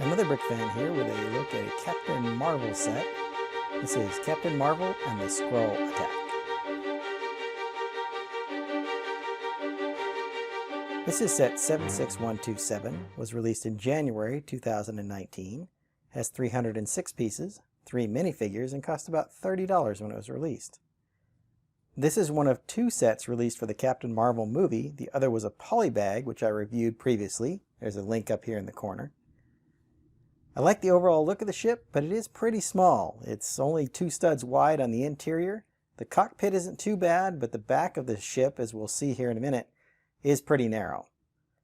Another Brick fan here with a look at a Captain Marvel set. This is Captain Marvel and the Skrull Attack. This is set 76127, was released in January 2019, has 306 pieces, 3 minifigures, and cost about $30 when it was released. This is one of 2 sets released for the Captain Marvel movie. The other was a polybag, which I reviewed previously. There's a link up here in the corner. I like the overall look of the ship, but it is pretty small. It's only 2 studs wide on the interior. The cockpit isn't too bad, but the back of the ship, as we'll see here in a minute, is pretty narrow.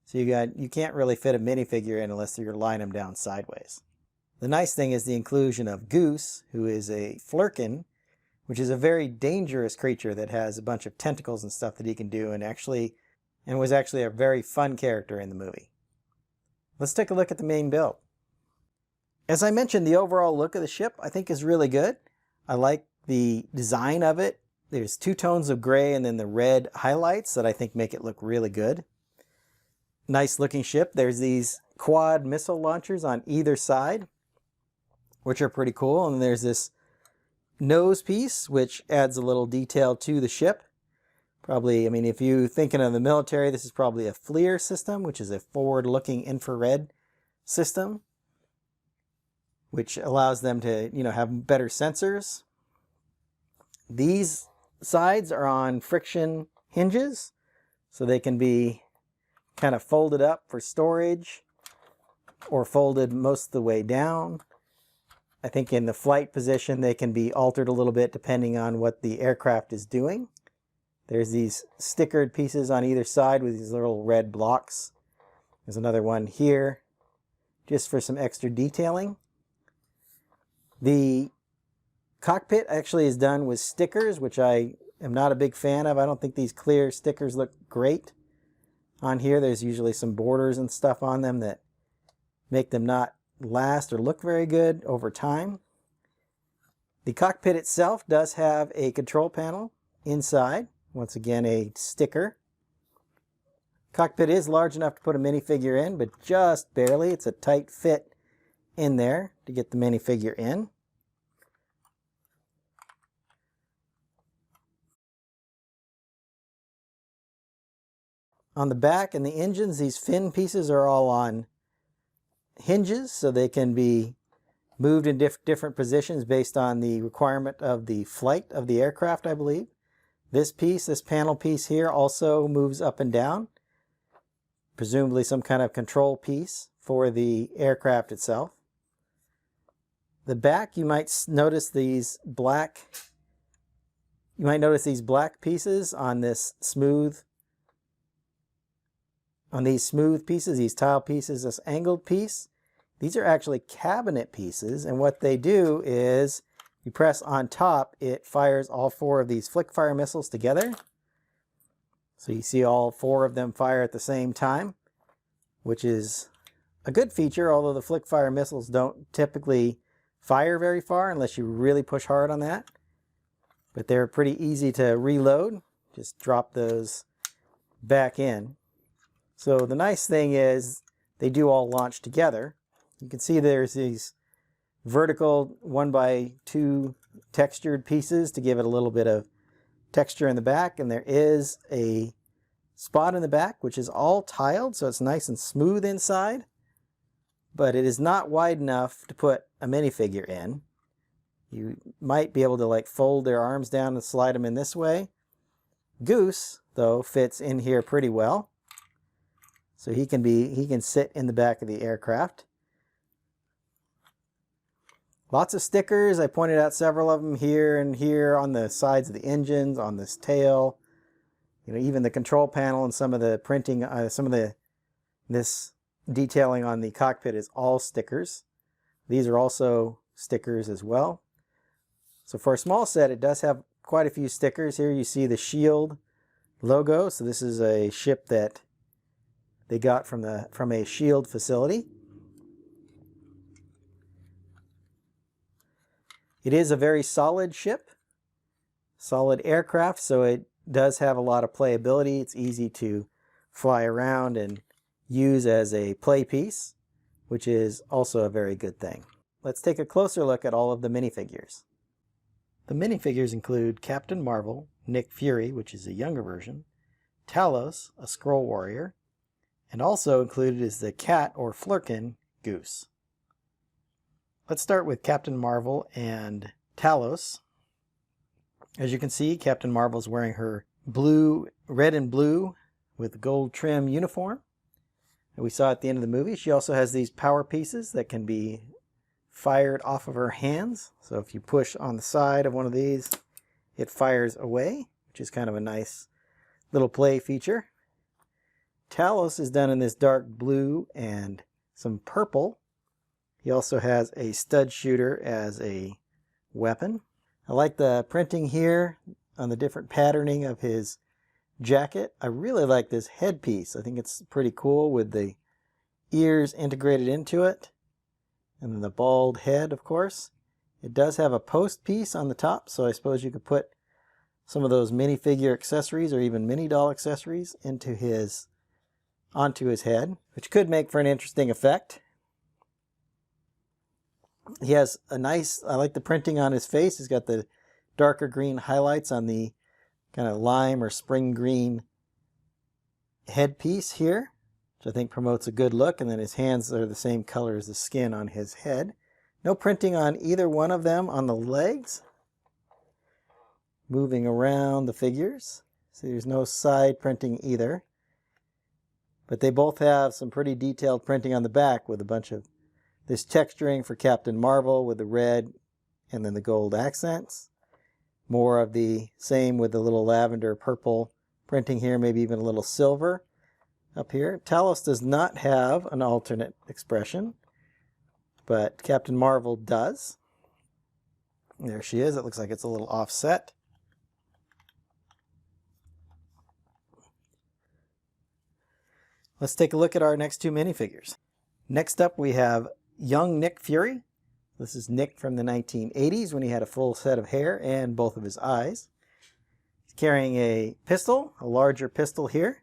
So you can't really fit a minifigure in unless you're lying them down sideways. The nice thing is the inclusion of Goose, who is a flurkin, which is a very dangerous creature that has a bunch of tentacles and stuff that he can do, and was actually a very fun character in the movie. Let's take a look at the main build. As I mentioned, the overall look of the ship I think is really good. I like the design of it. There's 2 tones of gray and then the red highlights that I think make it look really good. Nice looking ship. There's these quad missile launchers on either side, which are pretty cool. And there's this nose piece, which adds a little detail to the ship. Probably, I mean, if you're thinking of the military, this is probably a FLIR system, which is a forward-looking infrared system, which allows them to, have better sensors. These sides are on friction hinges, so they can be kind of folded up for storage or folded most of the way down. I think in the flight position they can be altered a little bit depending on what the aircraft is doing. There's these stickered pieces on either side with these little red blocks. There's another one here just for some extra detailing. The cockpit actually is done with stickers, which I am not a big fan of. I don't think these clear stickers look great. On here, there's usually some borders and stuff on them that make them not last or look very good over time. The cockpit itself does have a control panel inside. Once again, a sticker. Cockpit is large enough to put a minifigure in, but just barely. It's a tight fit in there to get the minifigure in. On the back and the engines, these fin pieces are all on hinges, so they can be moved in different positions based on the requirement of the flight of the aircraft, I believe. This panel piece here also moves up and down, presumably some kind of control piece for the aircraft itself. The back, you might notice these black pieces on this smooth these smooth pieces, these tile pieces, this angled piece. These are actually cabinet pieces, and what they do is you press on top, it fires all 4 of these flick fire missiles together. So you see all 4 of them fire at the same time, which is a good feature, although the flick fire missiles don't typically fire very far unless you really push hard on that. But they're pretty easy to reload. Just drop those back in. So the nice thing is they do all launch together. You can see there's these vertical 1x2 textured pieces to give it a little bit of texture in the back, and there is a spot in the back which is all tiled, so it's nice and smooth inside, but it is not wide enough to put a minifigure in. You might be able to fold their arms down and slide them in this way. Goose, though, fits in here pretty well. So he can sit in the back of the aircraft. Lots of stickers. I pointed out several of them here and here on the sides of the engines, on this tail. Even the control panel and some of the printing, this detailing on the cockpit is all stickers. These are also stickers as well. So for a small set, it does have quite a few stickers. Here you see the Shield logo. So this is a ship that they got from a Shield facility. It is a very solid ship, solid aircraft, so it does have a lot of playability. It's easy to fly around and use as a play piece. which is also a very good thing. Let's take a closer look at all of the minifigures. The minifigures include Captain Marvel, Nick Fury, which is a younger version, Talos, a Skrull warrior, and also included is the cat or Flurkin Goose. Let's start with Captain Marvel and Talos. As you can see, Captain Marvel is wearing her red and blue with gold trim uniform that we saw at the end of the movie. She also has these power pieces that can be fired off of her hands. So if you push on the side of one of these, it fires away, which is kind of a nice little play feature. Talos is done in this dark blue and some purple. He also has a stud shooter as a weapon. I like the printing here on the different patterning of his jacket. I really like this headpiece. I think it's pretty cool with the ears integrated into it. And then the bald head, of course. It does have a post piece on the top, so I suppose you could put some of those minifigure accessories or even mini doll accessories onto his head, which could make for an interesting effect. He has a nice, I like the printing on his face. He's got the darker green highlights on the kind of lime or spring green headpiece here, which I think promotes a good look. And then his hands are the same color as the skin on his head. No printing on either one of them on the legs. Moving around the figures. So there's no side printing either. But they both have some pretty detailed printing on the back with a bunch of this texturing for Captain Marvel with the red and then the gold accents. More of the same with the little lavender purple printing here, maybe even a little silver up here. Talos does not have an alternate expression, but Captain Marvel does. There she is. It looks like it's a little offset. Let's take a look at our next two minifigures. Next up we have young Nick Fury. This is Nick from the 1980s when he had a full set of hair and both of his eyes. He's carrying a pistol, a larger pistol here.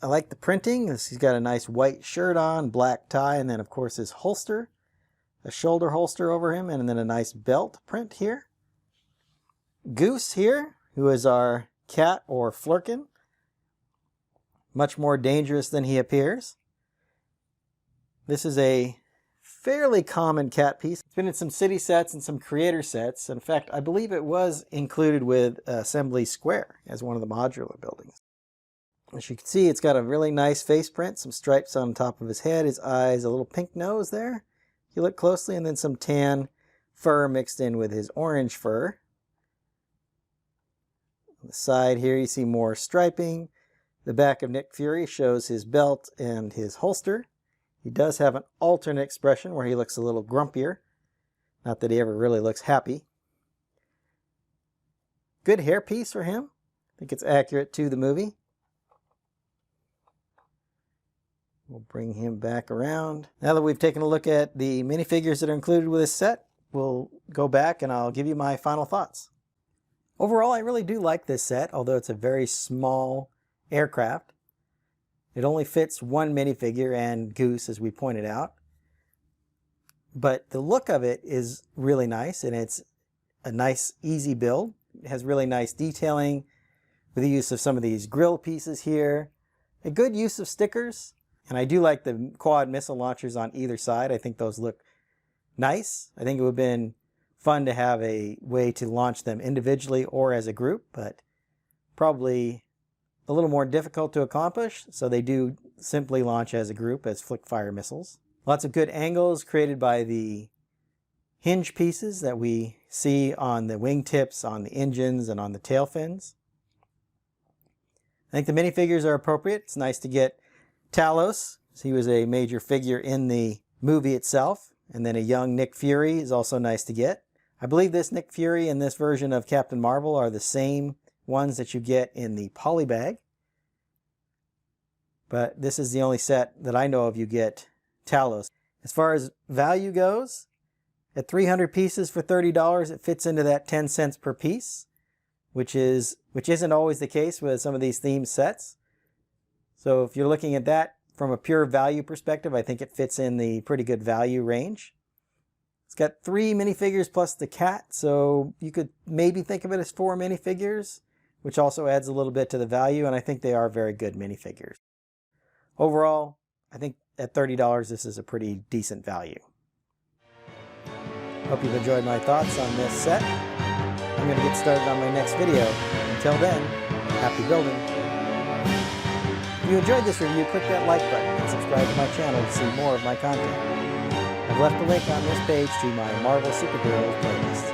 I like the printing. He's got a nice white shirt on, black tie, and then of course his holster, a shoulder holster over him, and then a nice belt print here. Goose here, who is our cat or Flurkin. Much more dangerous than he appears. This is a fairly common cat piece. It's been in some city sets and some creator sets. In fact, I believe it was included with Assembly Square as one of the modular buildings. As you can see, it's got a really nice face print, some stripes on top of his head, his eyes, a little pink nose there. If you look closely, and then some tan fur mixed in with his orange fur. On the side here, you see more striping. The back of Nick Fury shows his belt and his holster. He does have an alternate expression where he looks a little grumpier. Not that he ever really looks happy. Good hairpiece for him. I think it's accurate to the movie. We'll bring him back around. Now that we've taken a look at the minifigures that are included with this set, we'll go back and I'll give you my final thoughts. Overall, I really do like this set, although it's a very small aircraft. It only fits one minifigure and Goose, as we pointed out. But the look of it is really nice, and it's a nice, easy build. It has really nice detailing with the use of some of these grill pieces here. A good use of stickers. And I do like the quad missile launchers on either side. I think those look nice. I think it would have been fun to have a way to launch them individually or as a group, but probably a little more difficult to accomplish. So they do simply launch as a group as flick fire missiles. Lots of good angles created by the hinge pieces that we see on the wingtips, on the engines, and on the tail fins. I think the minifigures are appropriate. It's nice to get Talos. He was a major figure in the movie itself. And then a young Nick Fury is also nice to get. I believe this Nick Fury and this version of Captain Marvel are the same ones that you get in the polybag. But this is the only set that I know of you get Talos. As far as value goes, at 300 pieces for $30, it fits into that 10 cents per piece, which isn't always the case with some of these theme sets. So if you're looking at that From a pure value perspective, I think it fits in the pretty good value range. It's got 3 minifigures plus the cat, so you could maybe think of it as 4 minifigures, which also adds a little bit to the value, and I think they are very good minifigures. Overall, I think at $30 this is a pretty decent value. Hope you've enjoyed my thoughts on this set. I'm going to get started on my next video. Until then, happy building! If you enjoyed this review, click that like button and subscribe to my channel to see more of my content. I've left a link on this page to my Marvel Superheroes playlist.